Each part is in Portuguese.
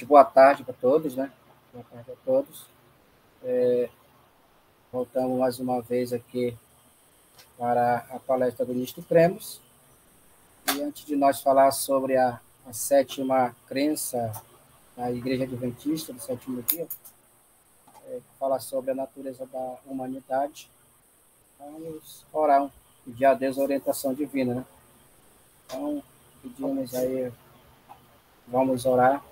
Boa tarde para todos, né? Boa tarde a todos. Voltamos mais uma vez aqui para a palestra do Nisto Cremos. E antes de nós falar sobre a sétima crença da Igreja Adventista do sétimo dia, falar sobre a natureza da humanidade, vamos orar, pedir a Deus a orientação divina, né? Então, pedimos aí, vamos orar.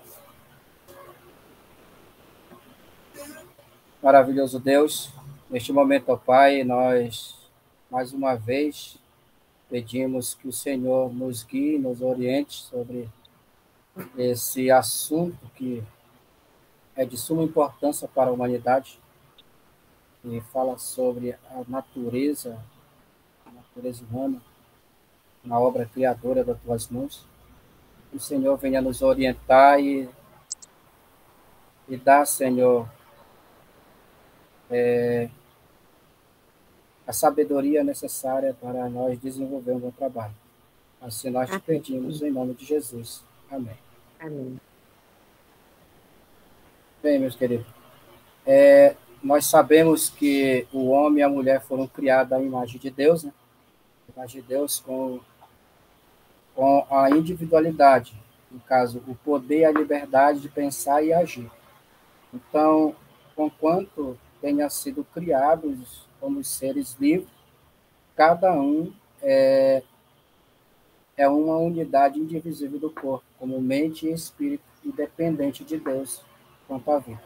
Maravilhoso Deus, neste momento, ó Pai, nós, mais uma vez, pedimos que o Senhor nos guie, nos oriente sobre esse assunto que é de suma importância para a humanidade e fala sobre a natureza humana, na obra criadora das tuas mãos. Que o Senhor venha nos orientar e dar, Senhor, a sabedoria necessária para nós desenvolvermos o trabalho. Assim nós te pedimos em nome de Jesus. Amém. Amém. Bem, meus queridos, nós sabemos que o homem e a mulher foram criados à imagem de Deus, né? A imagem de Deus com a individualidade, no caso, o poder e a liberdade de pensar e agir. Então, conquanto tenha sido criados como seres livres, cada um é uma unidade indivisível do corpo, como mente e espírito, independente de Deus quanto à vida.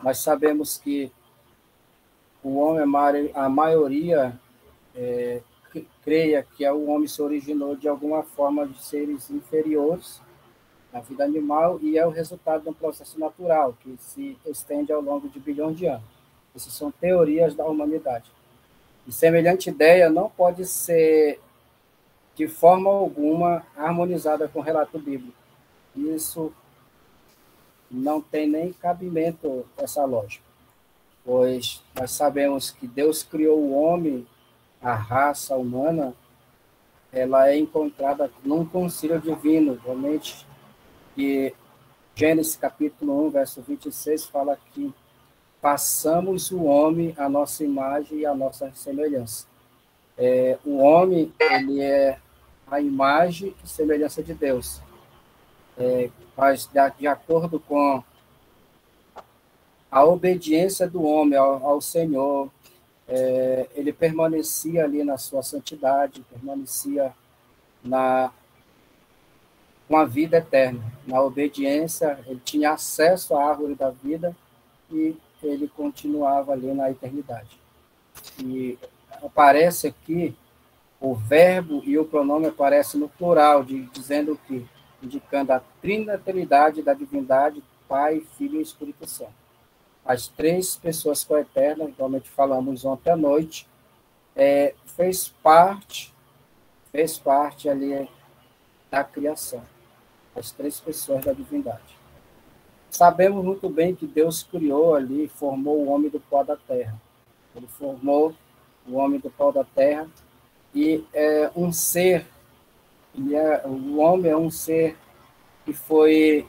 Nós sabemos que o homem, a maioria, creia que o homem se originou de alguma forma de seres inferiores à vida animal e é o resultado de um processo natural que se estende ao longo de bilhões de anos. Essas são teorias da humanidade. E semelhante ideia não pode ser, de forma alguma, harmonizada com o relato bíblico. Isso não tem nem cabimento, essa lógica, pois nós sabemos que Deus criou o homem, a raça humana, ela é encontrada num concílio divino, realmente, que Gênesis capítulo 1, verso 26, fala que façamos o homem à nossa imagem e à nossa semelhança. O homem, ele é a imagem e semelhança de Deus. Mas, de acordo com a obediência do homem ao Senhor, ele permanecia ali na sua santidade, permanecia com a vida eterna. Na obediência, ele tinha acesso à árvore da vida e ele continuava ali na eternidade. E aparece aqui o verbo e o pronome aparecem no plural, dizendo que, indicando a trinatalidade da divindade, Pai, Filho e Espírito Santo. As três pessoas coeternas, igualmente falamos ontem à noite, fez parte ali da criação, as três pessoas da divindade. Sabemos muito bem que Deus criou ali, formou o homem do pó da terra. Ele formou o homem do pó da terra e é um ser, o homem é um ser que foi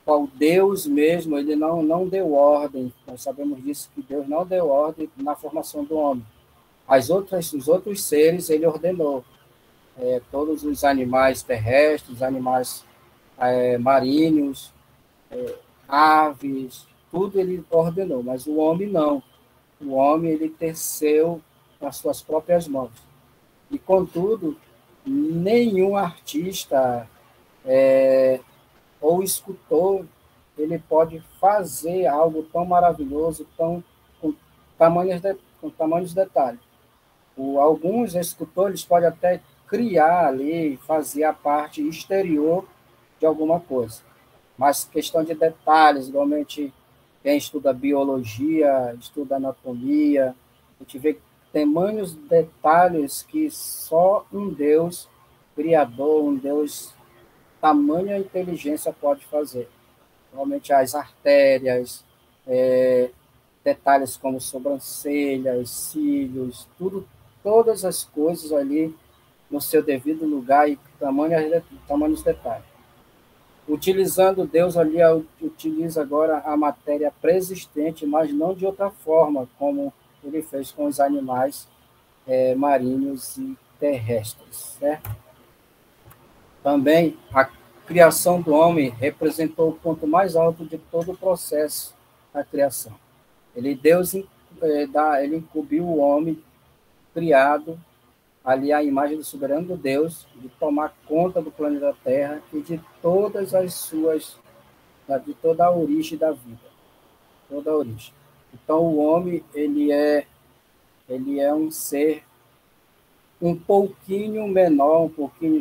qual Deus mesmo, ele não deu ordem. Nós sabemos disso, que Deus não deu ordem na formação do homem. Os outros seres ele ordenou. Todos os animais terrestres, animais marinhos, aves, tudo ele ordenou, mas o homem não. O homem ele teceu com as suas próprias mãos. E, contudo, nenhum artista ou escultor ele pode fazer algo tão maravilhoso, com tamanhos detalhes. Alguns escultores podem até criar ali, fazer a parte exterior de alguma coisa, mas questão de detalhes, igualmente quem estuda biologia, estuda anatomia, a gente vê tamanhos detalhes que só um Deus criador, um Deus tamanha inteligência pode fazer. Realmente as artérias, detalhes como sobrancelhas, cílios, tudo, todas as coisas ali no seu devido lugar e tamanhos detalhes. Utilizando Deus ali, utiliza agora a matéria preexistente, mas não de outra forma, como ele fez com os animais marinhos e terrestres, certo? Também a criação do homem representou o ponto mais alto de todo o processo da criação. Ele incumbiu o homem criado ali à imagem do soberano Deus de tomar conta do planeta Terra e de todas as suas, de toda a origem da vida, toda a origem. Então o homem ele é um ser um pouquinho menor,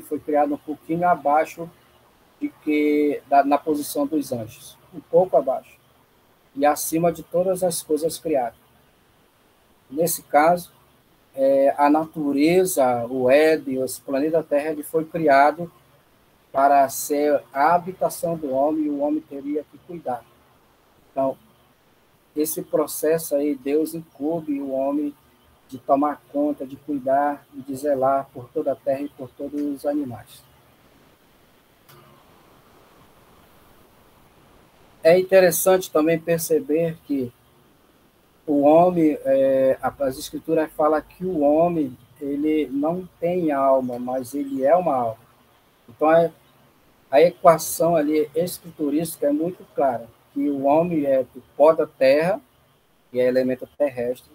foi criado um pouquinho abaixo na posição dos anjos, um pouco abaixo e acima de todas as coisas criadas. Nesse caso, a natureza, o Éden, esse planeta Terra, ele foi criado para ser a habitação do homem e o homem teria que cuidar. Então, esse processo aí, Deus incumbe o homem de tomar conta, de cuidar e de zelar por toda a terra e por todos os animais. É interessante também perceber que o homem, as escrituras falam que o homem ele não tem alma, mas ele é uma alma. Então, a equação ali escriturística é muito clara, que o homem é do pó da terra, que é elemento terrestre,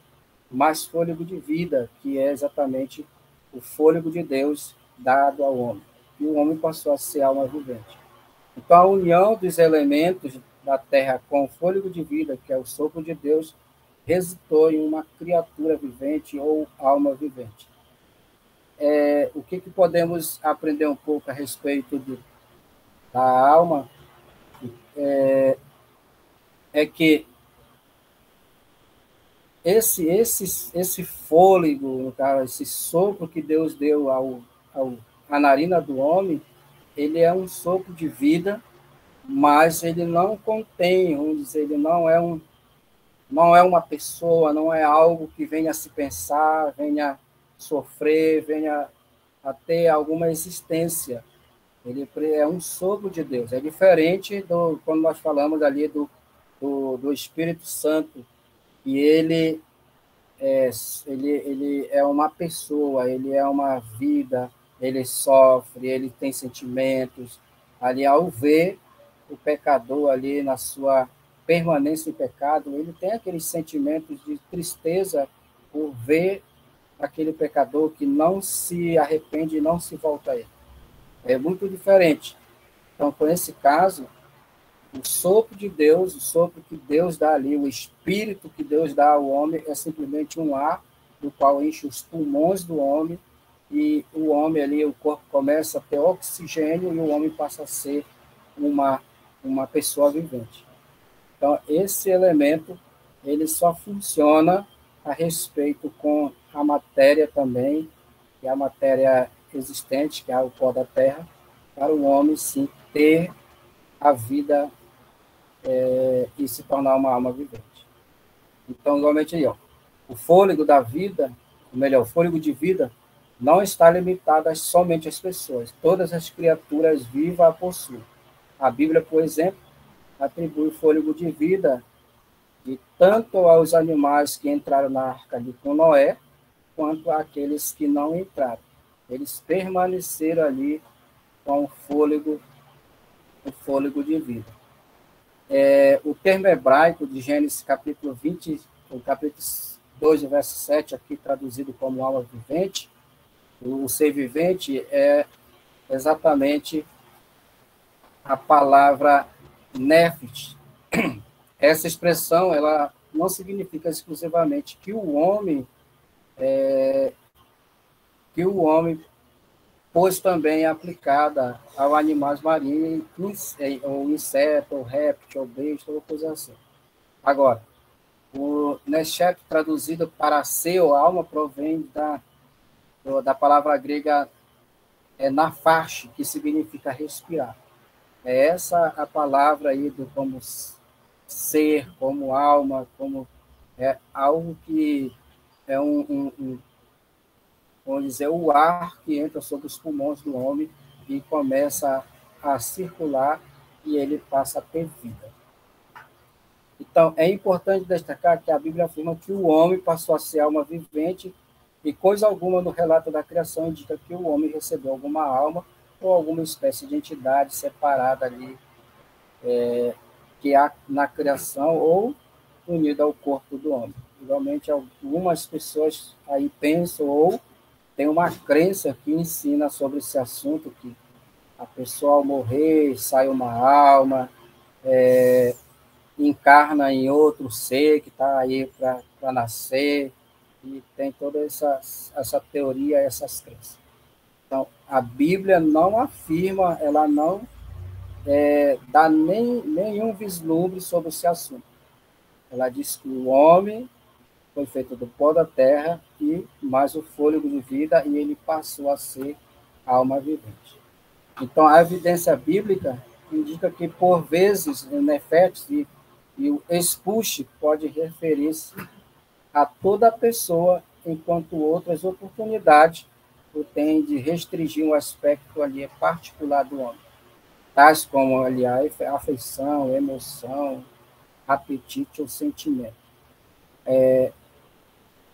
mais fôlego de vida, que é exatamente o fôlego de Deus dado ao homem. E o homem passou a ser alma vivente. Então, a união dos elementos da terra com o fôlego de vida, que é o sopro de Deus, resultou em uma criatura vivente ou alma vivente. O que podemos aprender um pouco a respeito da alma? É que esse fôlego, no caso, esse sopro que Deus deu à narina do homem, ele é um sopro de vida, mas ele não contém, vamos dizer, ele não é uma pessoa, não é algo que venha a se pensar, venha sofrer, venha a ter alguma existência. Ele é um sopro de Deus. É diferente quando nós falamos ali do Espírito Santo, e ele é uma pessoa, ele é uma vida, ele sofre, ele tem sentimentos. Ali, ao ver o pecador ali na sua permanência em pecado, ele tem aqueles sentimentos de tristeza por ver aquele pecador que não se arrepende e não se volta a ele. É muito diferente. Então, por esse caso, o sopro de Deus, o sopro que Deus dá ali, o espírito que Deus dá ao homem é simplesmente um ar do qual enche os pulmões do homem e o homem ali, o corpo começa a ter oxigênio e o homem passa a ser uma pessoa vivente. Então, esse elemento, ele só funciona a respeito com a matéria também, que é a matéria existente, que é o pó da terra, para o homem, sim, ter a vida e se tornar uma alma vivente. Então, igualmente aí, o fôlego da vida, ou melhor, o fôlego de vida, não está limitado somente às pessoas. Todas as criaturas vivas a possuem. A Bíblia, por exemplo, atribui o fôlego de vida de tanto aos animais que entraram na arca ali com Noé, quanto àqueles que não entraram. Eles permaneceram ali com o fôlego de vida. O termo hebraico de Gênesis capítulo 20, o capítulo 2, verso 7, aqui traduzido como alma vivente, o ser vivente é exatamente a palavra nefesh. Essa expressão, ela não significa exclusivamente que o homem pois também é aplicada ao animais marinhos, ou inseto, ou réptil, ou besta, ou coisa assim. Agora, o neshep, traduzido para ser ou alma, provém da palavra grega nafash, que significa respirar. É essa a palavra aí do como ser, como alma, como algo que é vamos dizer, o ar que entra sobre os pulmões do homem e começa a circular e ele passa a ter vida. Então, é importante destacar que a Bíblia afirma que o homem passou a ser alma vivente e coisa alguma no relato da criação indica que o homem recebeu alguma alma ou alguma espécie de entidade separada ali, que há na criação ou unida ao corpo do homem. Igualmente, algumas pessoas aí pensam ou têm uma crença que ensina sobre esse assunto, que a pessoa ao morrer sai uma alma, encarna em outro ser que está aí para nascer, e tem toda essa teoria, essas crenças. Então, a Bíblia não afirma, ela não dá nenhum vislumbre sobre esse assunto. Ela diz que o homem foi feito do pó da terra e mais o fôlego de vida, e ele passou a ser alma vivente. Então, a evidência bíblica indica que, por vezes, o nefetes e o expulse pode referir-se a toda pessoa, enquanto outras oportunidades o têm de restringir um aspecto ali particular do homem, tais como ali a afeição, emoção, apetite ou sentimento.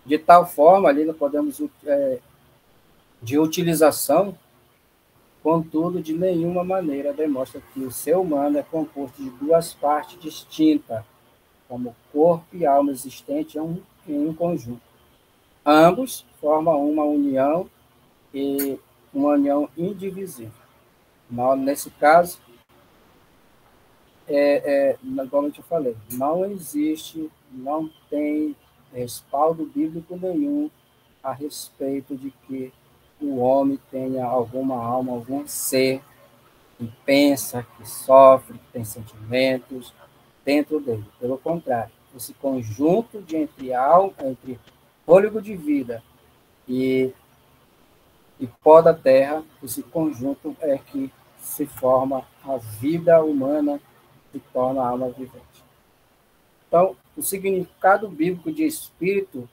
De tal forma, ali não podemos de utilização, contudo, de nenhuma maneira demonstra que o ser humano é composto de duas partes distintas, como corpo e alma existentes em um conjunto. Ambos formam uma união e uma união indivisível. Nesse caso, como eu falei, não existe, não tem respaldo bíblico nenhum a respeito de que o homem tenha alguma alma, algum ser que pensa, que sofre, que tem sentimentos dentro dele. Pelo contrário, esse conjunto de entre fôlego de vida e pó da terra, esse conjunto é que se forma a vida humana, se torna a alma vivente. Então, o significado bíblico de espírito,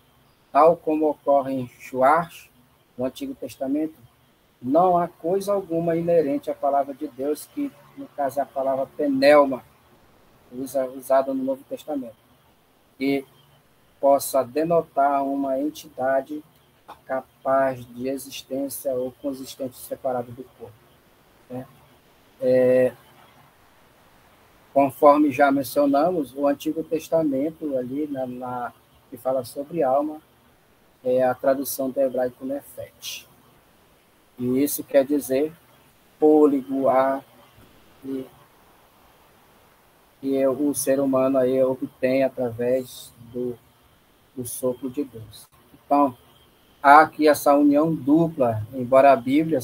tal como ocorre em Shuach, no Antigo Testamento, não há coisa alguma inerente à palavra de Deus, que, no caso, é a palavra pneuma, usada no Novo Testamento, que possa denotar uma entidade capaz de existência ou consistente separado do corpo. Né? Conforme já mencionamos, o Antigo Testamento, ali que fala sobre alma, é a tradução do hebraico nefet. E isso quer dizer fôlego, ar, que o ser humano aí obtém através do sopro de Deus. Então, há aqui essa união dupla, embora a Bíblia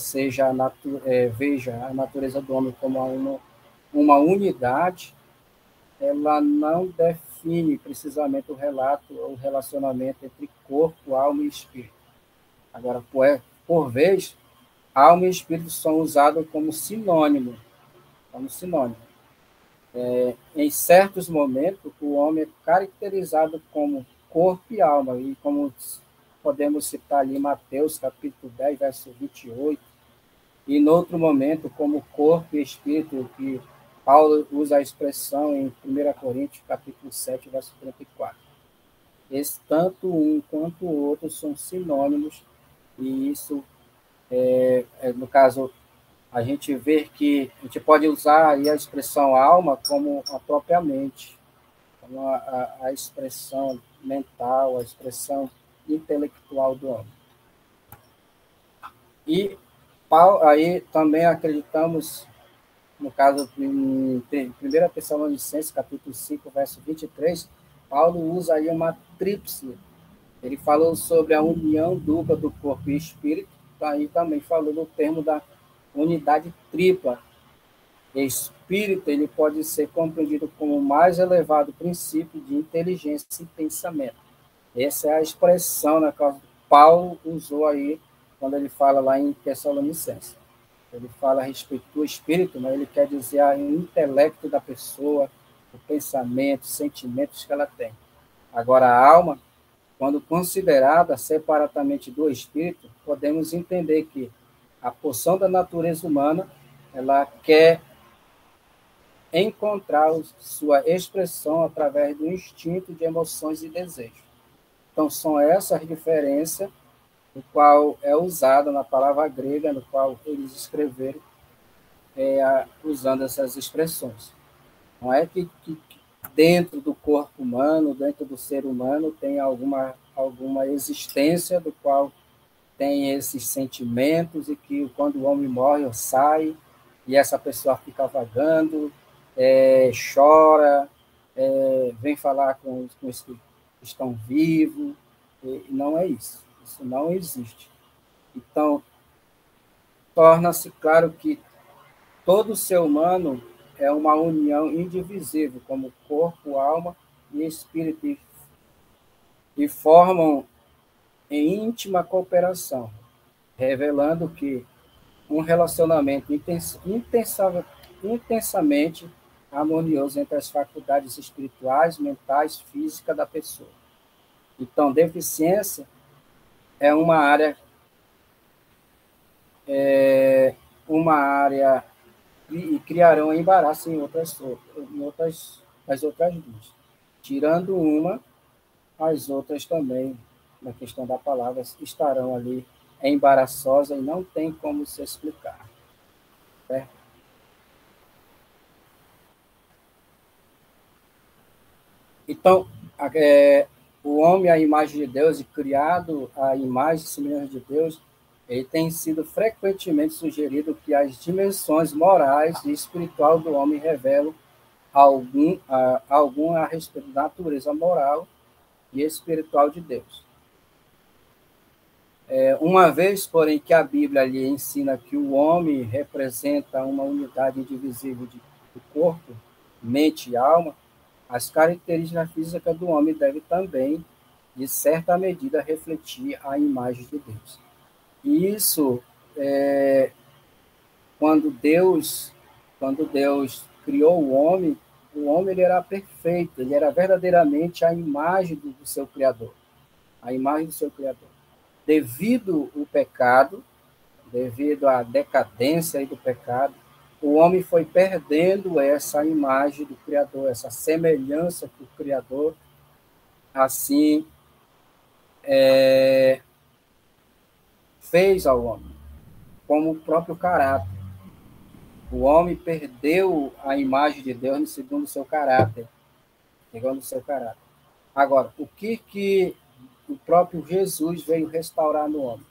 veja a natureza do homem como uma unidade, ela não define precisamente o relacionamento entre corpo, alma e espírito. Agora, por vez, alma e espírito são usados como sinônimo. Em certos momentos, o homem é caracterizado como corpo e alma, e como podemos citar ali Mateus, capítulo 10, verso 28, e, em outro momento, como corpo e espírito, que Paulo usa a expressão em 1 Coríntios, capítulo 7, verso 34. Tanto um quanto o outro são sinônimos, e isso, no caso, a gente vê que a gente pode usar aí a expressão alma como a própria mente, como a expressão mental, a expressão intelectual do homem. E aí também acreditamos, no caso, em 1 Tessalonicenses, capítulo 5, verso 23, Paulo usa aí uma tríplice. Ele falou sobre a união dupla do corpo e espírito, aí também falou no termo da unidade tripla. Espírito, ele pode ser compreendido como o mais elevado princípio de inteligência e pensamento. Essa é a expressão na qual Paulo usou aí, quando ele fala lá em Tessalonicenses. Ele fala a respeito do espírito, mas ele quer dizer o intelecto da pessoa, o pensamento, os sentimentos que ela tem. Agora, a alma quando considerada separadamente do espírito, podemos entender que a porção da natureza humana, ela quer encontrar sua expressão através do instinto de emoções e desejos. Então, são essas diferenças, no qual é usada na palavra grega, no qual eles escreveram, usando essas expressões. Não é que dentro do corpo humano, dentro do ser humano, tem alguma existência do qual tem esses sentimentos e que quando o homem morre, sai e essa pessoa fica vagando, chora, vem falar com os que estão vivos. Não é isso. Isso não existe. Então, torna-se claro que todo ser humano é uma união indivisível, como corpo, alma e espírito, e formam em íntima cooperação, revelando que um relacionamento intensamente harmonioso entre as faculdades espirituais, mentais, físicas da pessoa. Então, deficiência é uma área e criarão embaraço as outras duas. Tirando uma, as outras também, na questão da palavra, estarão ali embaraçosas e não tem como se explicar. Certo? Então, o homem, a imagem de Deus, e criado a imagem e semelhança de Deus, ele tem sido frequentemente sugerido que as dimensões morais e espiritual do homem revelam algum a respeito da natureza moral e espiritual de Deus. Uma vez, porém, que a Bíblia lhe ensina que o homem representa uma unidade indivisível do corpo, mente e alma, as características físicas do homem devem também, de certa medida, refletir a imagem de Deus. E isso, quando Deus criou o homem ele era perfeito, ele era verdadeiramente a imagem do seu Criador. A imagem do seu Criador. Devido ao pecado, devido à decadência do pecado, o homem foi perdendo essa imagem do Criador, essa semelhança que o Criador, assim, fez ao homem, como o próprio caráter. O homem perdeu a imagem de Deus segundo o seu caráter. Segundo o seu caráter. Agora, o que o próprio Jesus veio restaurar no homem?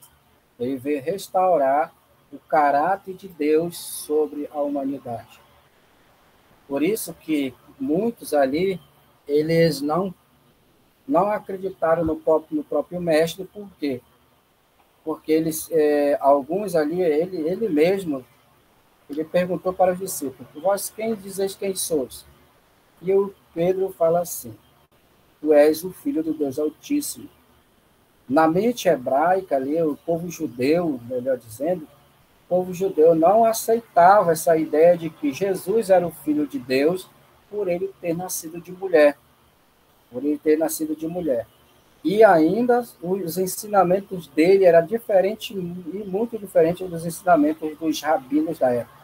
Ele veio restaurar o caráter de Deus sobre a humanidade. Por isso que muitos ali, eles não acreditaram no próprio mestre. Por quê? Porque alguns ali, ele mesmo, ele perguntou para os discípulos: vós quem dizeis quem sois? E o Pedro fala assim: tu és o Filho do Deus Altíssimo. Na mente hebraica, ali, o povo judeu, melhor dizendo, o povo judeu não aceitava essa ideia de que Jesus era o Filho de Deus por ele ter nascido de mulher. Por ele ter nascido de mulher. E ainda os ensinamentos dele eram diferentes e muito diferentes dos ensinamentos dos rabinos da época.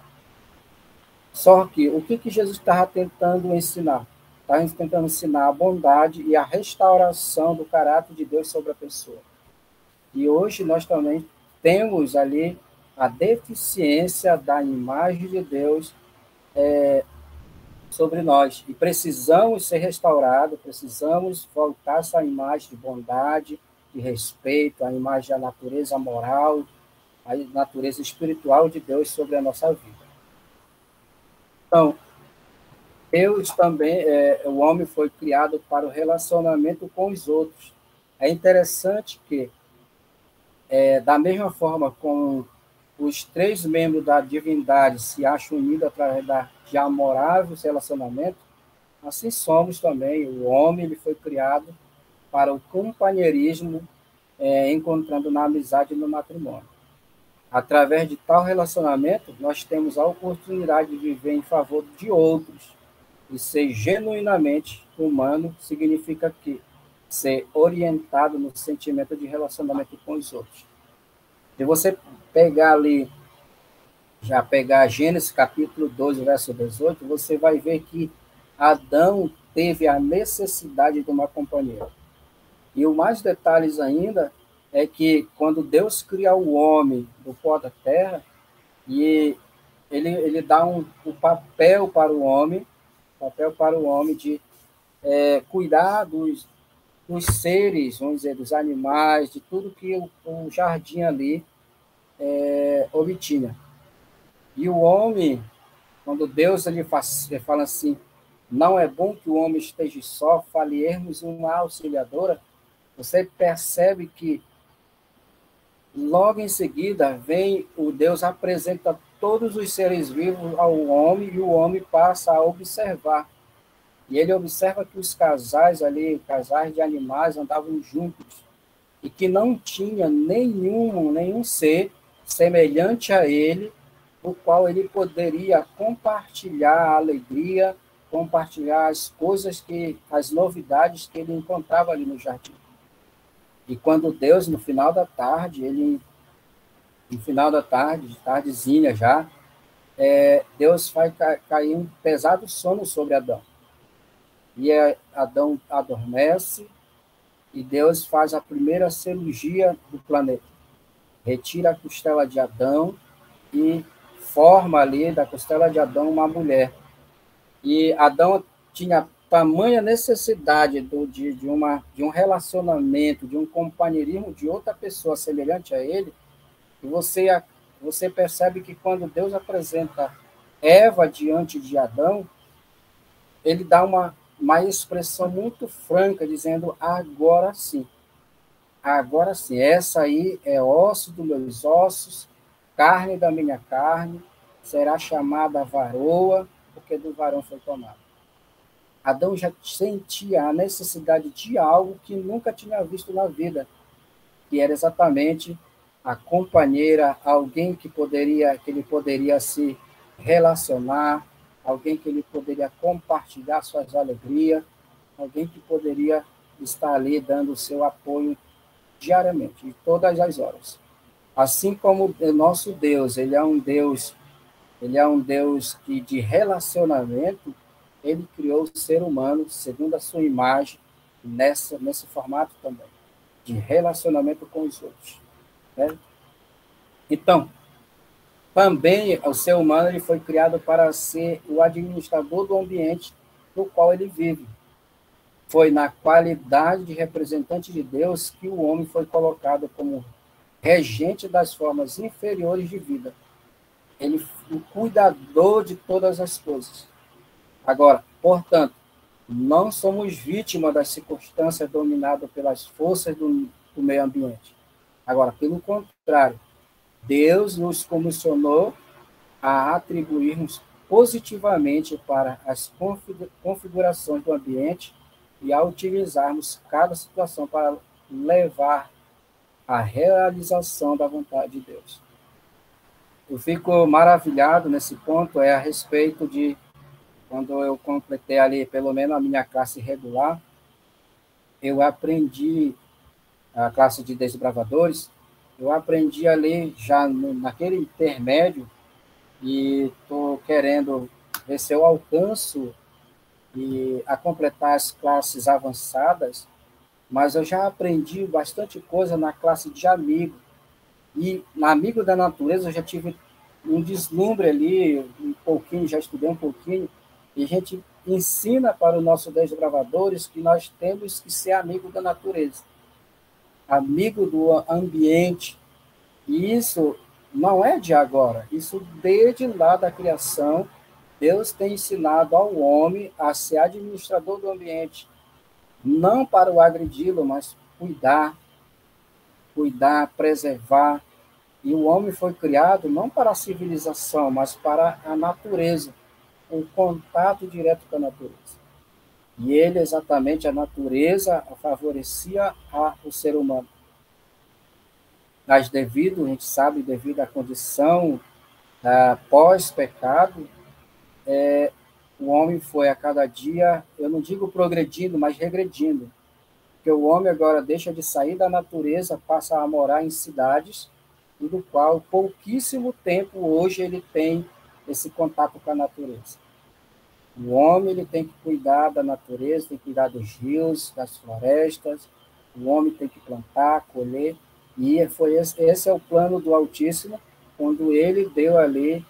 Só que o que Jesus estava tentando ensinar? Estava tentando ensinar a bondade e a restauração do caráter de Deus sobre a pessoa. E hoje nós também temos ali a deficiência da imagem de Deus sobre nós. E precisamos ser restaurados, precisamos voltar essa imagem de bondade, de respeito, a imagem da natureza moral, a natureza espiritual de Deus sobre a nossa vida. Então, Deus também, o homem foi criado para o relacionamento com os outros. É interessante que, da mesma forma como os três membros da divindade se acham unidos através de amoráveis relacionamentos, assim somos também. O homem ele foi criado para o companheirismo, encontrando na amizade e no matrimônio. Através de tal relacionamento, nós temos a oportunidade de viver em favor de outros. E ser genuinamente humano significa que ser orientado no sentimento de relacionamento com os outros. Se você pegar ali, já pegar Gênesis capítulo 2, verso 18, você vai ver que Adão teve a necessidade de uma companheira. E o mais detalhes ainda é que quando Deus cria o homem do pó da terra, e ele dá um papel para o homem de cuidar dos seres, vamos dizer, dos animais, de tudo que o jardim ali obtinha. E o homem, quando Deus ele fala assim, não é bom que o homem esteja só, faliermos uma auxiliadora, você percebe que logo em seguida vem o Deus apresenta todos os seres vivos ao homem e o homem passa a observar. E ele observa que os casais ali, casais de animais, andavam juntos e que não tinha nenhum ser semelhante a ele, o qual ele poderia compartilhar a alegria, compartilhar as coisas as novidades que ele encontrava ali no jardim. E quando Deus, no final da tarde, tardezinha já, Deus faz cair um pesado sono sobre Adão. E Adão adormece e Deus faz a primeira cirurgia do planeta. Retira a costela de Adão e forma ali da costela de Adão uma mulher. E Adão tinha tamanha necessidade de um relacionamento, de um companheirismo de outra pessoa semelhante a ele, e você percebe que quando Deus apresenta Eva diante de Adão, ele dá uma expressão muito franca, dizendo, agora sim, essa aí é osso dos meus ossos, carne da minha carne, será chamada varoa, porque do varão foi tomada. Adão já sentia a necessidade de algo que nunca tinha visto na vida, que era exatamente a companheira, alguém que ele poderia se relacionar, alguém que ele poderia compartilhar suas alegrias, alguém que poderia estar ali dando o seu apoio diariamente, de todas as horas. Assim como o nosso Deus, ele é um Deus que de relacionamento, ele criou o ser humano segundo a sua imagem, nesse formato também, de relacionamento com os outros. Né? Então, também o ser humano ele foi criado para ser o administrador do ambiente no qual ele vive. Foi na qualidade de representante de Deus que o homem foi colocado como regente das formas inferiores de vida. Ele foi o cuidador de todas as coisas. Agora, portanto, não somos vítimas das circunstâncias dominadas pelas forças do meio ambiente. Agora, pelo contrário, Deus nos comissionou a atribuirmos positivamente para as configurações do ambiente e a utilizarmos cada situação para levar à realização da vontade de Deus. Eu fico maravilhado nesse ponto, a respeito de quando eu completei ali, pelo menos a minha classe regular, eu aprendi a classe de desbravadores, eu aprendi ali já naquele intermédio e estou querendo ver se eu alcanço a completar as classes avançadas, mas eu já aprendi bastante coisa na classe de amigo. E na Amigo da Natureza eu já tive um deslumbre ali, um pouquinho, já estudei um pouquinho, e a gente ensina para os nossos desbravadores que nós temos que ser amigo da natureza, amigo do ambiente. E isso não é de agora, isso desde lá da criação, Deus tem ensinado ao homem a ser administrador do ambiente, não para o agredi-lo, mas cuidar, preservar. E o homem foi criado não para a civilização, mas para a natureza, um contato direto com a natureza. E ele, exatamente, a natureza favorecia o ser humano. Mas a gente sabe, devido à condição pós-pecado, o homem foi a cada dia, eu não digo progredindo, mas regredindo. porque o homem agora deixa de sair da natureza, passa a morar em cidades, e do qual pouquíssimo tempo hoje ele tem esse contato com a natureza. O homem ele tem que cuidar da natureza, tem que cuidar dos rios, das florestas, o homem tem que plantar, colher, e esse é o plano do Altíssimo, quando ele deu ali,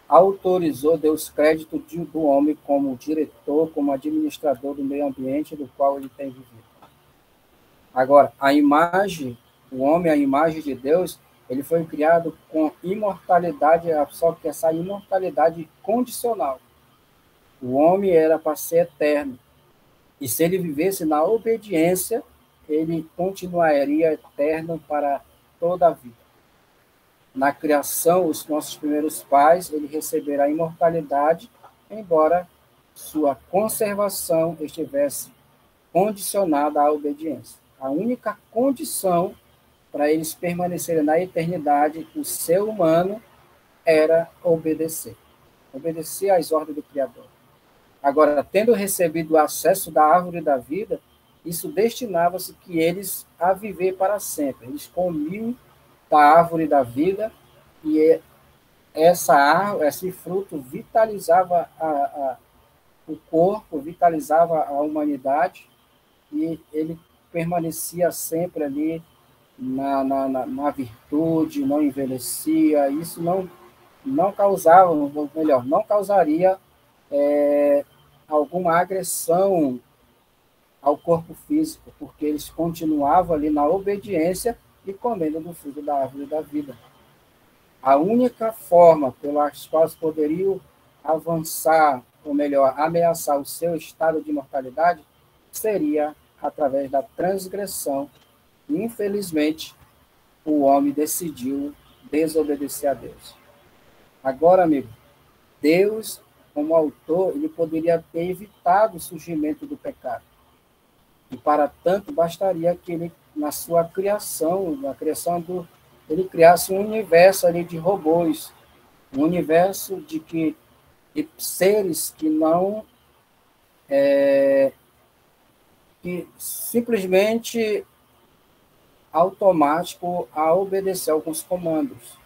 autorizou, deu os créditos do homem como diretor, como administrador do meio ambiente do qual ele tem vivido. Agora, a imagem, o homem, a imagem de Deus, ele foi criado com imortalidade, só que essa imortalidade condicional. O homem era para ser eterno. E se ele vivesse na obediência, ele continuaria eterno para toda a vida. Na criação, os nossos primeiros pais, ele receberam a imortalidade, embora sua conservação estivesse condicionada à obediência. A única condição para eles permanecerem na eternidade, o ser humano, era obedecer. Obedecer às ordens do Criador. Agora, tendo recebido o acesso da árvore da vida, isso destinava-se que eles a viver para sempre. Eles comiam da árvore da vida e essa árvore, esse fruto vitalizava o corpo, vitalizava a humanidade e ele permanecia sempre ali na virtude, não envelhecia. Isso não causava, ou melhor, não causaria alguma agressão ao corpo físico, porque eles continuavam ali na obediência e comendo do fruto da árvore da vida. A única forma pelas quais poderiam avançar, ou melhor, ameaçar o seu estado de mortalidade, seria através da transgressão. E, infelizmente, o homem decidiu desobedecer a Deus. Agora, amigo, Deus, como autor, ele poderia ter evitado o surgimento do pecado. E, para tanto, bastaria que ele, na sua criação, ele criasse um universo ali de robôs, um universo de seres que não... que simplesmente automático a obedecer alguns comandos.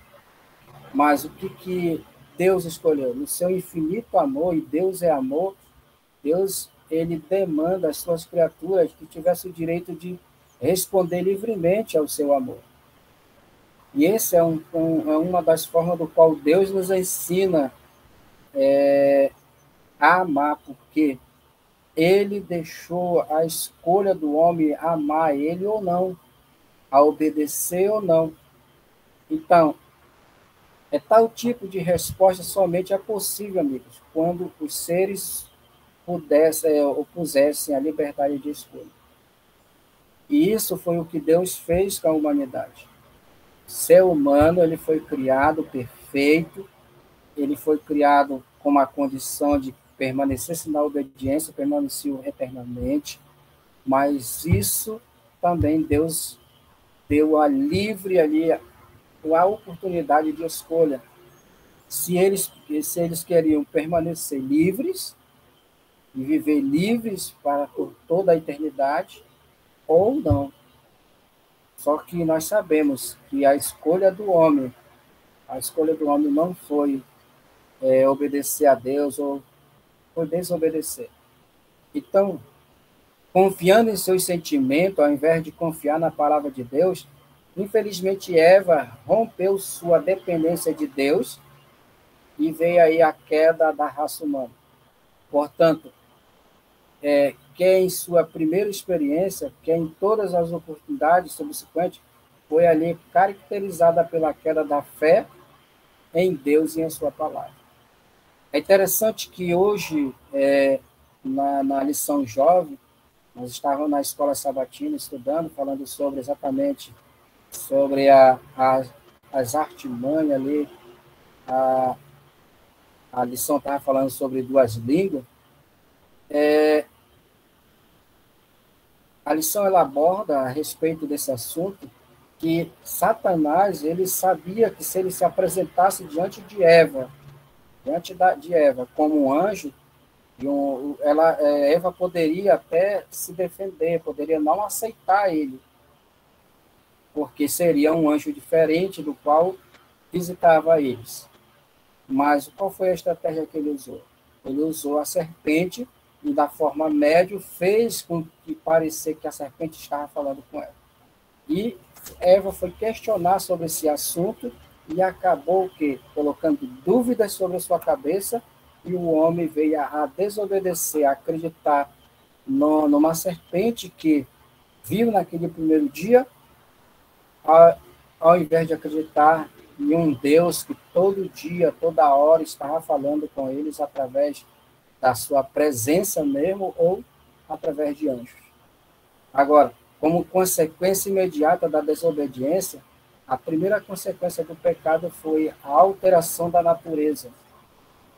Mas o que Deus escolheu? No seu infinito amor, e Deus é amor, Deus ele demanda às suas criaturas que tivessem o direito de responder livremente ao seu amor. E esse é uma das formas do qual Deus nos ensina a amar, porque ele deixou a escolha do homem amar ele ou não, a obedecer ou não. Então, tal tipo de resposta somente é possível, amigos, quando os seres pusessem a liberdade de escolha. E isso foi o que Deus fez com a humanidade. O ser humano ele foi criado perfeito, ele foi criado com uma condição de permanecer na obediência, permaneceu eternamente, mas isso também Deus deu a livre ali a oportunidade de escolha. Se eles queriam permanecer livres e viver livres por toda a eternidade, ou não. Só que nós sabemos que a escolha do homem não foi obedecer a Deus ou foi desobedecer. Então, confiando em seus sentimentos, ao invés de confiar na palavra de Deus, infelizmente Eva rompeu sua dependência de Deus e veio aí a queda da raça humana. Portanto, quer em sua primeira experiência, quer em todas as oportunidades subsequentes, foi ali caracterizada pela queda da fé em Deus e em sua palavra. É interessante que hoje, na lição jovem, nós estávamos na escola sabatina estudando, falando exatamente sobre as artimanhas ali. A lição estava falando sobre duas línguas. A lição ela aborda a respeito desse assunto que Satanás ele sabia que se ele se apresentasse diante de Eva como um anjo, Eva poderia até se defender, poderia não aceitar ele, porque seria um anjo diferente do qual visitava eles. Mas qual foi a estratégia que ele usou? Ele usou a serpente e, da forma médio, fez com que parecer que a serpente estava falando com ela. E Eva foi questionar sobre esse assunto e acabou que colocando dúvidas sobre a sua cabeça, e o homem veio a desobedecer, a acreditar numa serpente que viu naquele primeiro dia, ao invés de acreditar em um Deus que todo dia, toda hora estava falando com eles através da sua presença mesmo ou através de anjos. Agora, como consequência imediata da desobediência, a primeira consequência do pecado foi a alteração da natureza,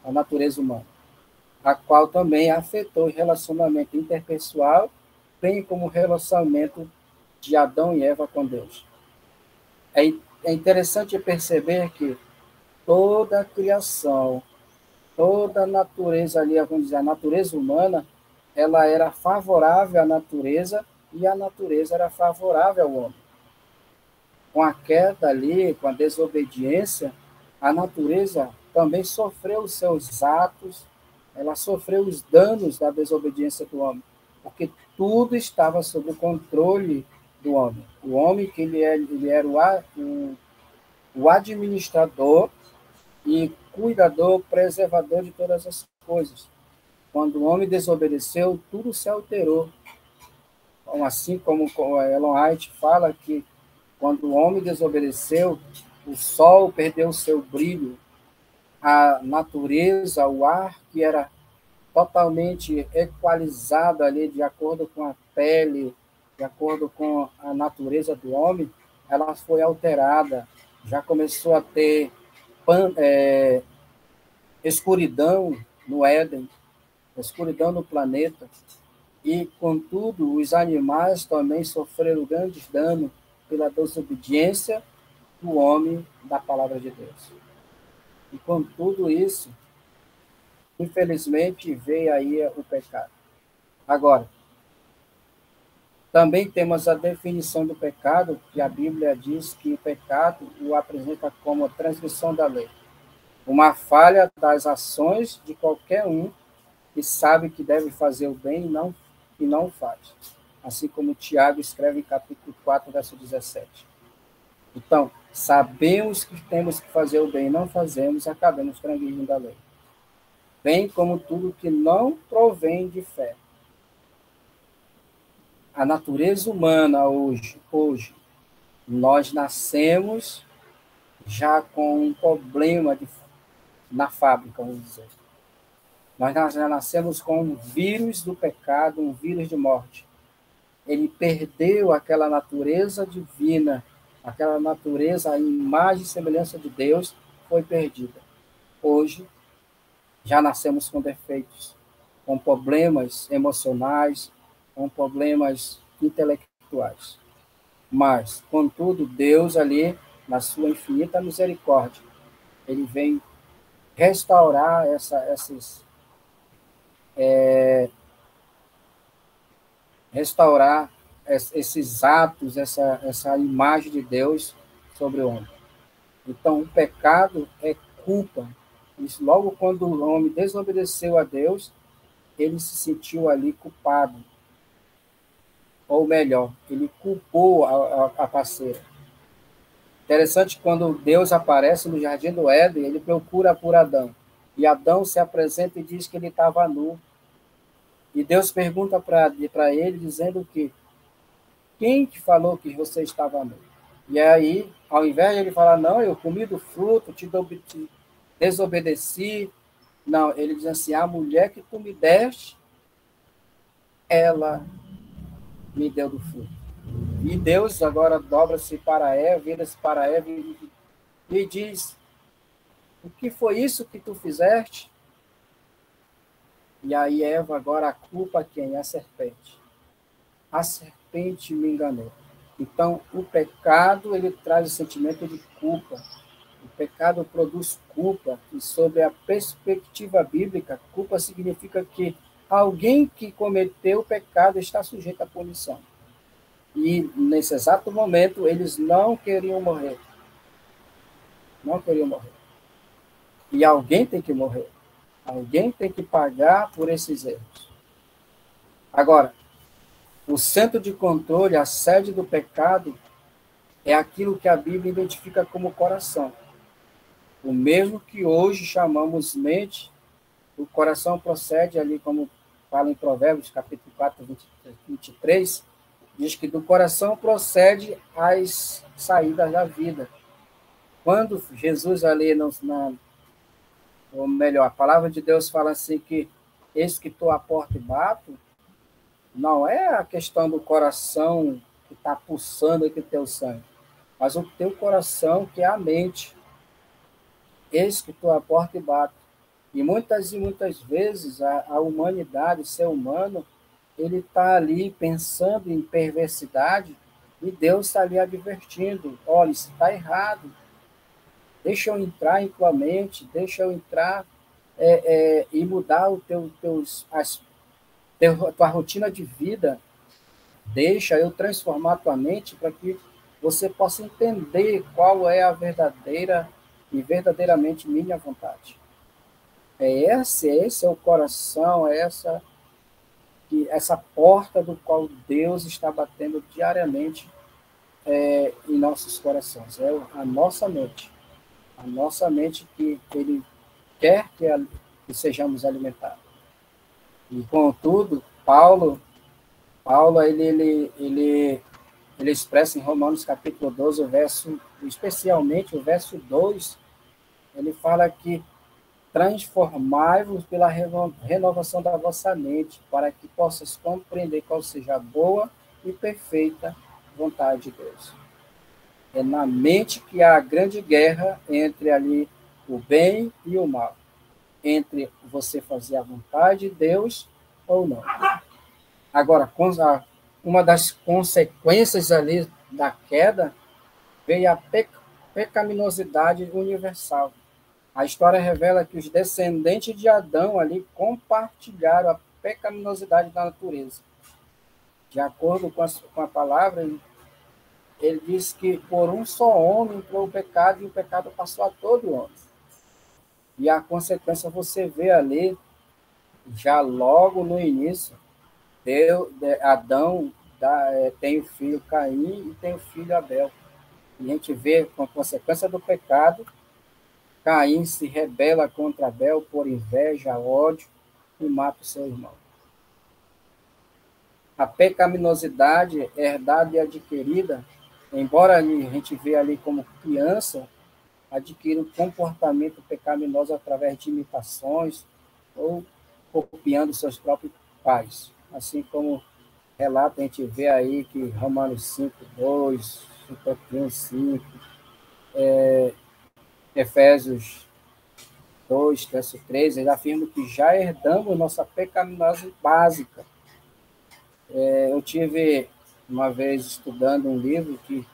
a natureza humana, a qual também afetou o relacionamento interpessoal, bem como o relacionamento de Adão e Eva com Deus. É interessante perceber que toda a criação, toda a natureza ali, vamos dizer, a natureza humana, ela era favorável à natureza e a natureza era favorável ao homem. Com a queda ali, com a desobediência, a natureza também sofreu os seus atos, ela sofreu os danos da desobediência do homem, porque tudo estava sob o controle do homem. O homem que ele era o administrador e cuidador, preservador de todas as coisas. Quando o homem desobedeceu, tudo se alterou. Assim como Ellen White fala que quando o homem desobedeceu, o sol perdeu o seu brilho, a natureza, o ar, que era totalmente equalizado ali, de acordo com a pele, de acordo com a natureza do homem, ela foi alterada. Já começou a ter escuridão no Éden, escuridão no planeta, e, contudo, os animais também sofreram grandes danos pela desobediência do homem da palavra de Deus. E com tudo isso, infelizmente, veio aí o pecado. Agora, também temos a definição do pecado, que a Bíblia diz que o pecado o apresenta como transgressão da lei. Uma falha das ações de qualquer um que sabe que deve fazer o bem e não faz. Assim como Tiago escreve em capítulo 4, verso 17. Então, sabemos que temos que fazer o bem e não fazemos, acabamos transgredindo a lei. Bem como tudo que não provém de fé. A natureza humana hoje, nós nascemos já com um problema na fábrica, vamos dizer. Nós já nascemos com um vírus do pecado, um vírus de morte. Ele perdeu aquela natureza divina, aquela natureza, a imagem e semelhança de Deus foi perdida. Hoje, já nascemos com defeitos, com problemas emocionais, com problemas intelectuais. Mas, contudo, Deus ali, na sua infinita misericórdia, ele vem restaurar restaurar esses atos, essa imagem de Deus sobre o homem. Então, o pecado é culpa. Isso, logo quando o homem desobedeceu a Deus, ele se sentiu ali culpado. Ou melhor, ele culpou a parceira. Interessante, quando Deus aparece no Jardim do Éden, ele procura por Adão. E Adão se apresenta e diz que ele estava nu. E Deus pergunta para ele, dizendo que quem te falou que você estava nu? E aí, ao invés de ele falar, não, eu comi do fruto, te desobedeci. Não, ele diz assim, a mulher que tu me deste, ela me deu do fruto. E Deus agora dobra-se para Eva, vira-se para Eva e diz, o que foi isso que tu fizeste? E aí Eva agora culpa quem? A serpente. A serpente me enganou. Então, o pecado, ele traz o sentimento de culpa. O pecado produz culpa, e sob a perspectiva bíblica, culpa significa que alguém que cometeu o pecado está sujeito à punição. E, nesse exato momento, eles não queriam morrer. Não queriam morrer. E alguém tem que morrer. Alguém tem que pagar por esses erros. Agora, o centro de controle, a sede do pecado, é aquilo que a Bíblia identifica como coração. O mesmo que hoje chamamos mente, o coração procede ali, como fala em Provérbios, capítulo 4, 23, diz que do coração procede as saídas da vida. Quando Jesus ali, ou melhor, a palavra de Deus fala assim que eis que estou à porta e bato, não é a questão do coração que está pulsando aqui o teu sangue, mas o teu coração que é a mente. Eis que estou à porta e bato. E muitas vezes a humanidade, o ser humano, ele está ali pensando em perversidade e Deus está ali advertindo, olha, isso está errado, deixa eu entrar em tua mente, deixa eu entrar e mudar tua rotina de vida, deixa eu transformar a tua mente para que você possa entender qual é a verdadeira e verdadeiramente minha vontade. Esse é o coração, essa porta do qual Deus está batendo diariamente em nossos corações. É a nossa mente que Ele quer que sejamos alimentados. E, contudo, Paulo ele expressa em Romanos capítulo 12, especialmente o verso 2, ele fala que transformai-vos pela renovação da vossa mente, para que possas compreender qual seja a boa e perfeita vontade de Deus. É na mente que há a grande guerra entre ali o bem e o mal, entre você fazer a vontade de Deus ou não. Agora, uma das consequências ali da queda veio a pecaminosidade universal. A história revela que os descendentes de Adão ali compartilharam a pecaminosidade da natureza. De acordo com a palavra, ele diz que por um só homem entrou o pecado e o pecado passou a todo homem. E a consequência você vê ali, já logo no início, Adão tem o filho Caim e tem o filho Abel. E a gente vê, com a consequência do pecado, Caim se rebela contra Abel por inveja, ódio e mata o seu irmão. A pecaminosidade herdada e adquirida, embora a gente vê ali como criança, adquire um comportamento pecaminoso através de imitações ou copiando seus próprios pais. Assim como relata, a gente vê aí que Romanos 5, 2, 51, 5, Efésios 2, verso 3, ele afirma que já herdamos nossa pecaminosidade básica. Eu tive uma vez estudando um livro que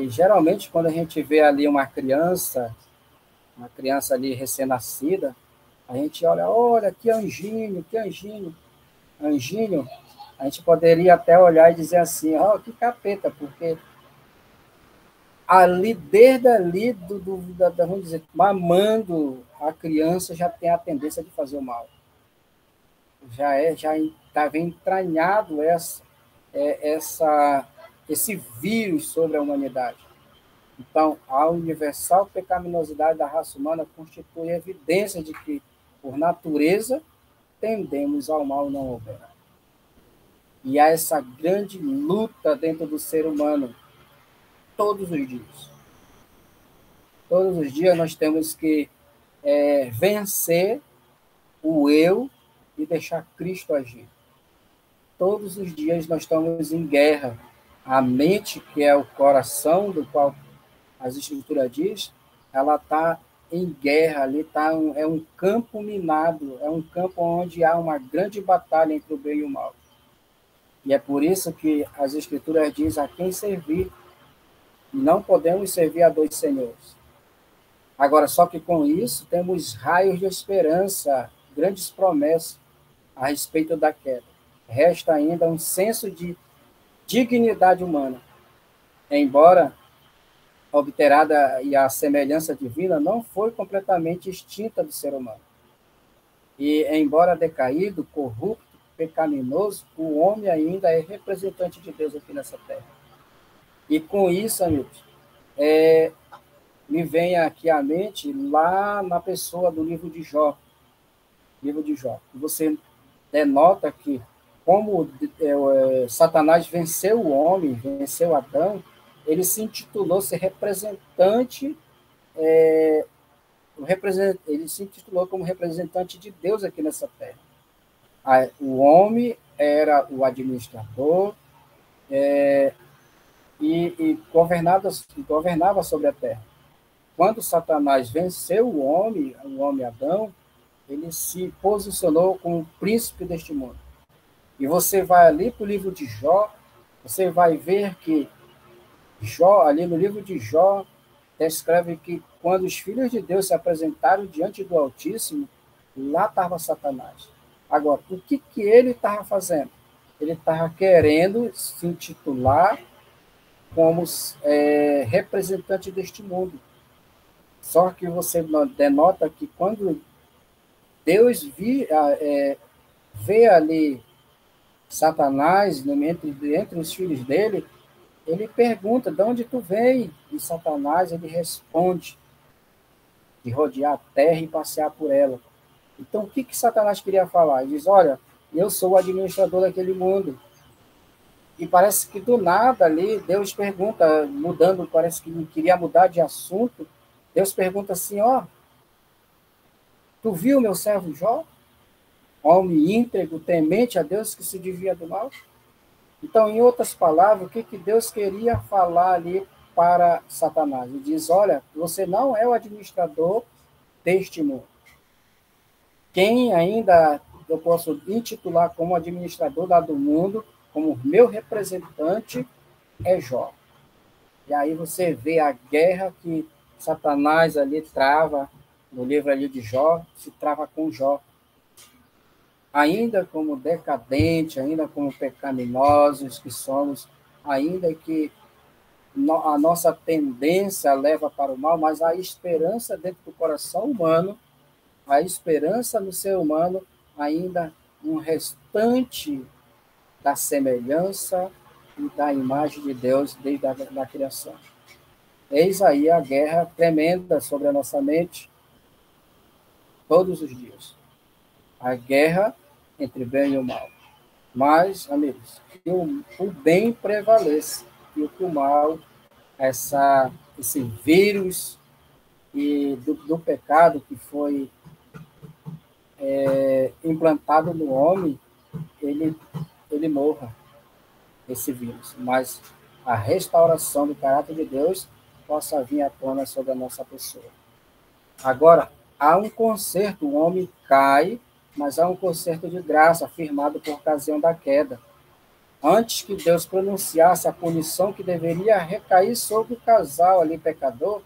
geralmente quando a gente vê ali uma criança ali recém-nascida, a gente olha, que anjinho, que anjinho. Anjinho, a gente poderia até olhar e dizer assim, que capeta, porque ali, desde ali, vamos dizer, mamando, a criança já tem a tendência de fazer o mal. Já estava entranhado esse vírus sobre a humanidade. Então, a universal pecaminosidade da raça humana constitui evidência de que, por natureza, tendemos ao mal não operar. E há essa grande luta dentro do ser humano, todos os dias. Todos os dias nós temos que vencer o eu e deixar Cristo agir. Todos os dias nós estamos em guerra. A mente, que é o coração do qual as Escrituras diz, ela está em guerra, ali é um campo minado, é um campo onde há uma grande batalha entre o bem e o mal. E é por isso que as Escrituras dizem a quem servir. Não podemos servir a dois senhores. Agora, só que com isso temos raios de esperança, grandes promessas a respeito da queda. Resta ainda um senso de dignidade humana, embora obterada e a semelhança divina não foi completamente extinta do ser humano. E, embora decaído, corrupto, pecaminoso, o homem ainda é representante de Deus aqui nessa terra. E com isso, amigos, me vem aqui à mente lá na pessoa do livro de Jó. Livro de Jó. Você denota que como Satanás venceu o homem, venceu Adão, ele se intitulou ser representante, ele se intitulou como representante de Deus aqui nessa terra. O homem era o administrador e governava sobre a terra. Quando Satanás venceu o homem Adão, ele se posicionou como príncipe deste mundo. E você vai ali para o livro de Jó, você vai ver que Jó, ali no livro de Jó, descreve que quando os filhos de Deus se apresentaram diante do Altíssimo, lá estava Satanás. Agora, o que ele estava fazendo? Ele estava querendo se intitular como representante deste mundo. Só que você denota que quando Deus vê ali Satanás entre os filhos dele, ele pergunta, de onde tu vem? E Satanás, ele responde, de rodear a terra e passear por ela. Então, o que Satanás queria falar? Ele diz, olha, eu sou o administrador daquele mundo. E parece que do nada ali, Deus pergunta, mudando, parece que queria mudar de assunto, Deus pergunta assim, tu viu meu servo Jó? Homem íntegro, temente a Deus, que se desvia do mal? Então, em outras palavras, o que Deus queria falar ali para Satanás? Ele diz, olha, você não é o administrador deste mundo. Quem ainda eu posso intitular como administrador do mundo, como meu representante, é Jó. E aí você vê a guerra que Satanás ali trava, no livro ali de Jó, se trava com Jó. Ainda como decadente, ainda como pecaminosos que somos, ainda que a nossa tendência leva para o mal, mas a esperança dentro do coração humano, a esperança no ser humano, ainda um restante da semelhança e da imagem de Deus desde a criação. Eis aí a guerra tremenda sobre a nossa mente todos os dias. A guerra entre o bem e o mal. Mas, amigos, que o bem prevaleça e que o mal, esse vírus e do pecado que foi implantado no homem, ele morra, esse vírus. Mas a restauração do caráter de Deus possa vir à tona sobre a nossa pessoa. Agora, há um conserto, o homem cai, mas há um conserto de graça firmado por ocasião da queda. Antes que Deus pronunciasse a punição que deveria recair sobre o casal ali pecador,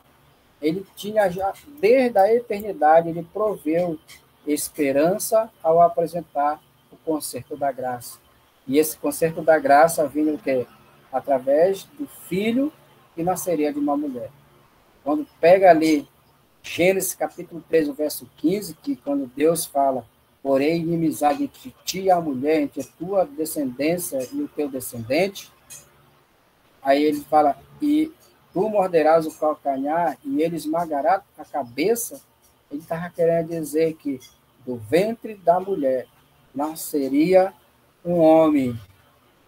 ele tinha já, desde a eternidade, ele proveu esperança ao apresentar o conserto da graça. E esse conserto da graça vinha o quê? Através do filho que nasceria de uma mulher. Quando pega ali Gênesis capítulo 3, o verso 15, que quando Deus fala, porém inimizade entre ti e a mulher, entre a tua descendência e o teu descendente, aí ele fala, e tu morderás o calcanhar e ele esmagará a cabeça, ele estava querendo dizer que do ventre da mulher nasceria um homem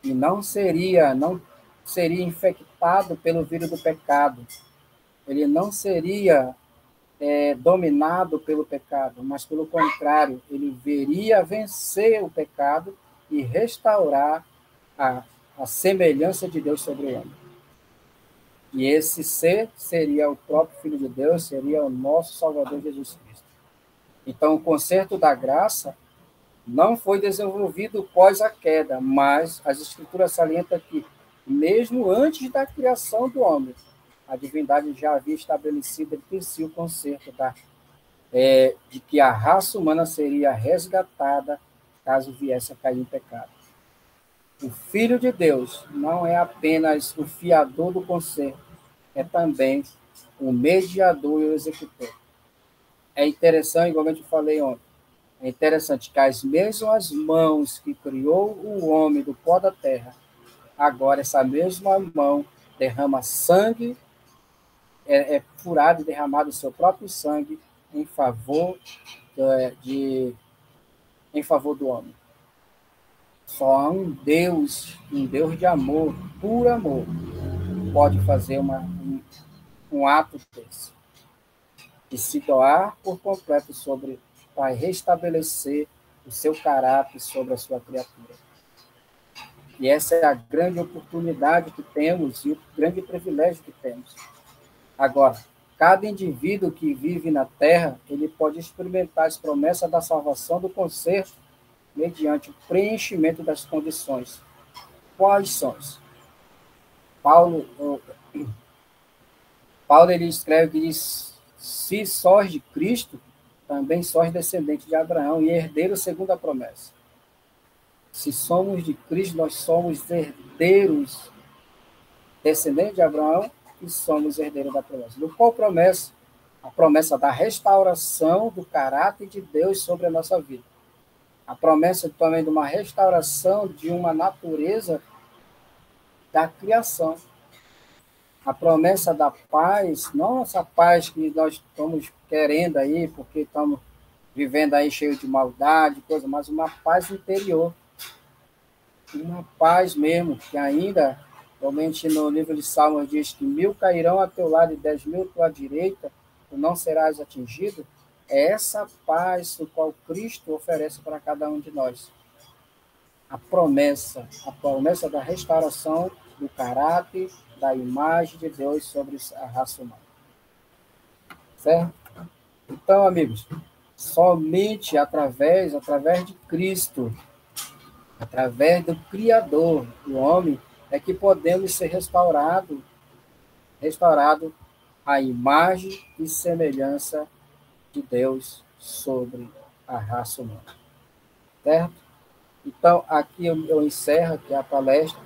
e não seria infectado pelo vírus do pecado. Ele não seria dominado pelo pecado, mas pelo contrário, ele viria vencer o pecado e restaurar a semelhança de Deus sobre o homem. E esse ser seria o próprio Filho de Deus, seria o nosso Salvador Jesus Cristo. Então, o conserto da graça não foi desenvolvido pós a queda, mas as Escrituras salientam que, mesmo antes da criação do homem, a divindade já havia estabelecido entre si o conceito de que a raça humana seria resgatada caso viesse a cair em pecado. O Filho de Deus não é apenas o fiador do conserto, é também o mediador e o executor. É interessante, igualmente eu falei ontem, é interessante que as mesmas mãos que criou o homem do pó da terra, agora essa mesma mão derrama sangue, é furado e derramado o seu próprio sangue em favor em favor do homem. Só um Deus de amor, puro amor, pode fazer um ato desse. E se doar por completo para restabelecer o seu caráter sobre a sua criatura. E essa é a grande oportunidade que temos e o grande privilégio que temos. Agora, cada indivíduo que vive na Terra, ele pode experimentar as promessas da salvação do conserto mediante o preenchimento das condições. Quais são? Paulo, Paulo ele escreve que diz, se sós de Cristo, também sós descendente de Abraão e herdeiro segundo a promessa. Se somos de Cristo, nós somos herdeiros, descendentes de Abraão e somos herdeiros da promessa. Do qual promessa? A promessa da restauração do caráter de Deus sobre a nossa vida. A promessa também de uma restauração de uma natureza da criação. A promessa da paz, não essa paz que nós estamos querendo aí, porque estamos vivendo aí cheio de maldade, coisa, mas uma paz interior. Uma paz mesmo, que ainda, realmente no livro de Salmos diz que 1000 cairão a teu lado e 10.000 à tua direita, tu não serás atingido. É essa paz o qual Cristo oferece para cada um de nós. A promessa da restauração do caráter, da imagem de Deus sobre a raça humana. Certo? Então, amigos, somente através de Cristo, através do Criador, do homem, é que podemos ser restaurado à imagem e semelhança de Deus sobre a raça humana. Certo? Então, aqui eu encerro aqui a palestra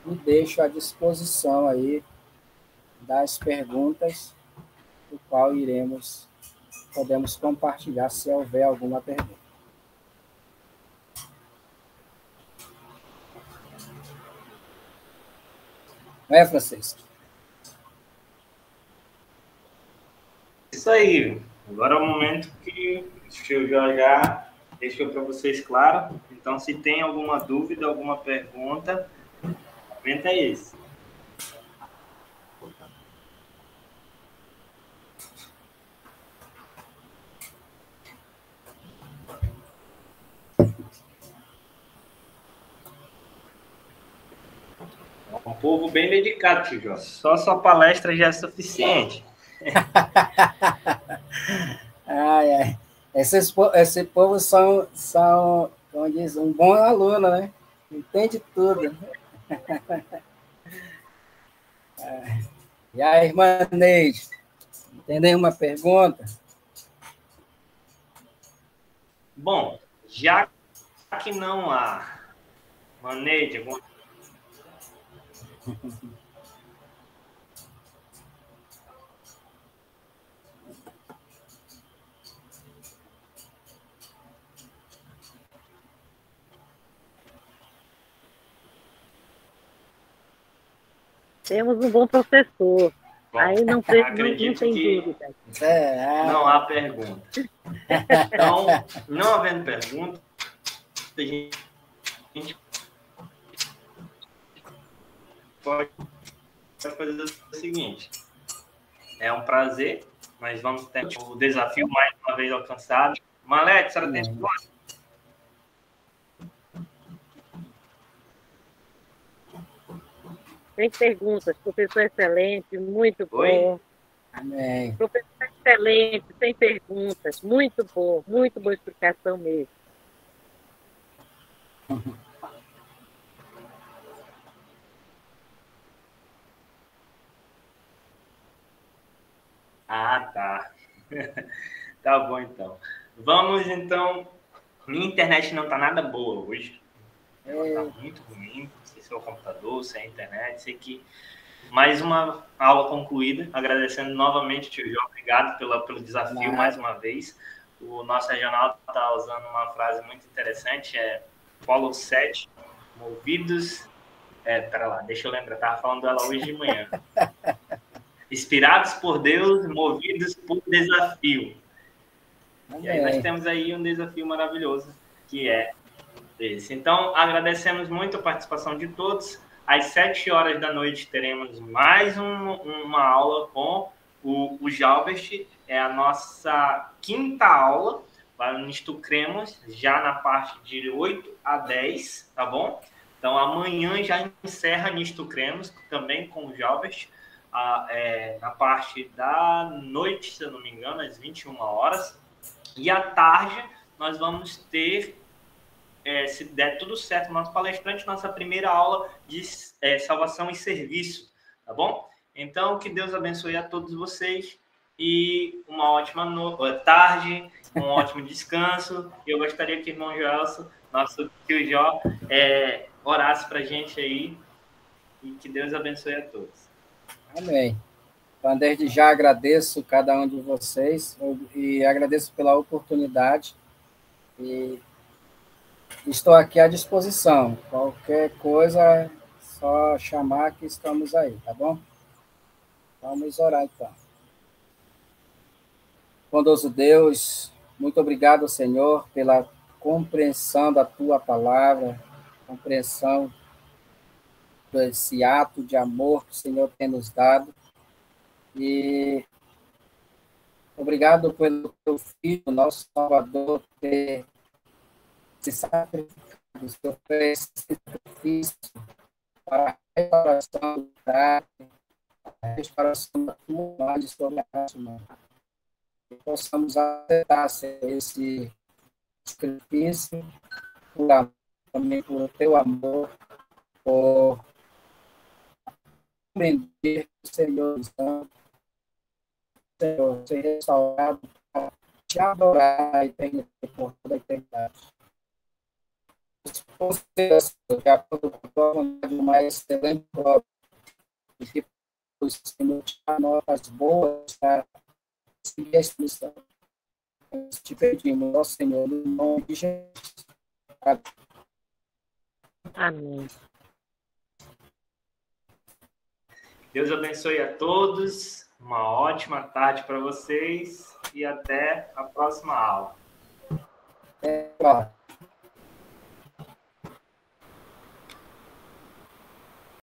e deixo à disposição aí das perguntas, do qual podemos compartilhar se houver alguma pergunta. Não é, Francisco? Isso aí. Agora é o momento que eu já deixou para vocês claro. Então, se tem alguma dúvida, alguma pergunta, comenta isso. Um povo bem dedicado, tio Jorge. Só sua palestra já é suficiente. Ai, ai. Esse povo são, como diz, um bom aluno, né? Entende tudo. E a irmã Neide, tem nenhuma pergunta? Bom, já que não há manejo, Temos um bom professor. bom, aí não tem dúvida. Não há pergunta. Então, não havendo pergunta, a gente pode fazer o seguinte. É um prazer, mas vamos ter o desafio mais uma vez alcançado. Malete, a senhora tem resposta? Tem perguntas. Professor excelente, muito bom. Oi? Amém. Professor excelente, sem perguntas. Muito boa explicação mesmo. Ah, tá. Tá bom, então. Vamos, então. Minha internet não tá nada boa hoje. Ela tá muito ruim. Não sei se é o computador, se é a internet. Sei que mais uma aula concluída. Agradecendo novamente, tio João. Obrigado pelo desafio mais uma vez. O nosso regional está usando uma frase muito interessante. Polo 7, movidos... pera lá, deixa eu lembrar. Estava falando dela hoje de manhã. Inspirados por Deus, movidos por desafio. E aí nós temos aí um desafio maravilhoso, que é esse. Então, agradecemos muito a participação de todos. Às 7 horas da noite teremos mais uma aula com o Jalbert. É a nossa quinta aula para o Nisto Cremos, já na parte de 8 a 10, tá bom? Então, amanhã já encerra Nisto Cremos, também com o Jalbert, na parte da noite, se eu não me engano, às 21 horas. E à tarde, nós vamos ter, se der tudo certo, nosso palestrante, nossa primeira aula de salvação e serviço, tá bom? Então, que Deus abençoe a todos vocês e uma ótima tarde, um ótimo descanso. Eu gostaria que o irmão Joelson, nosso tio Jó, orasse para a gente aí e que Deus abençoe a todos. Amém. Então, desde já agradeço cada um de vocês e agradeço pela oportunidade e estou aqui à disposição. Qualquer coisa, é só chamar que estamos aí, tá bom? Vamos orar, então. Bondoso Deus, muito obrigado, Senhor, pela compreensão da Tua palavra, compreensão desse ato de amor que o Senhor tem nos dado. E obrigado pelo Teu Filho, nosso Salvador, ter se sacrificado, seu sacrifício para a restauração da restauração da Tua humanidade sobre a raça humana. Que possamos aceitar esse sacrifício por amor, também por Teu amor, por compreender o Senhor Santo, Senhor, ser restaurado para te adorar a eternidade, por toda a eternidade. De acordo com a tua vontade, uma excelente prova, e que o Senhor te dá notas boas para seguir a instrução. Te pedimos, ó Senhor, no nome de Jesus. Amém. Deus abençoe a todos. Uma ótima tarde para vocês e até a próxima aula. Até lá.